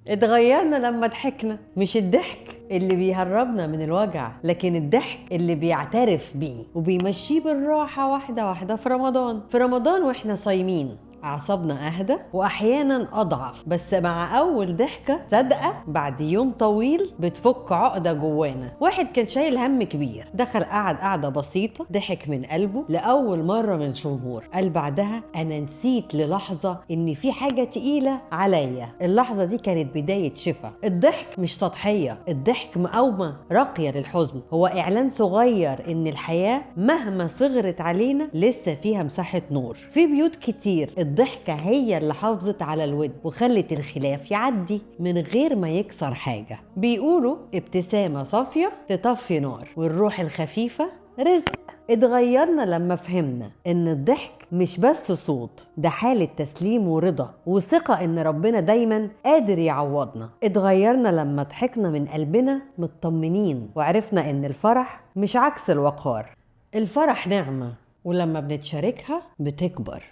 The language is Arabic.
اتغيرنا لما ضحكنا، مش الضحك اللي بيهربنا من الوجع، لكن الضحك اللي بيعترف بيه وبيمشيه بالراحة واحدة واحدة. في رمضان واحنا صايمين أعصابنا أهدى وأحيانا أضعف، بس مع أول ضحكة صدقة بعد يوم طويل بتفك عقدة جوانا. واحد كان شايل هم كبير، دخل قعد قعدة بسيطة، ضحك من قلبه لأول مرة من شهور، قال بعدها أنا نسيت للحظة إن في حاجة تقيلة عليا. اللحظة دي كانت بداية شفا. الضحك مش سطحية، الضحك مقاومة راقية للحزن، هو إعلان صغير إن الحياة مهما صغرت علينا لسه فيها مساحة نور. في بيوت كتير الضحكة هي اللي حافظت على الود وخلت الخلاف يعدي من غير ما يكسر حاجة. بيقولوا ابتسامة صافية تطفي نار، والروح الخفيفة رزق. اتغيرنا لما فهمنا ان الضحك مش بس صوت، ده حالة تسليم ورضا وثقة ان ربنا دايما قادر يعوضنا. اتغيرنا لما ضحكنا من قلبنا مطمنين، وعرفنا ان الفرح مش عكس الوقار، الفرح نعمة ولما بنتشاركها بتكبر.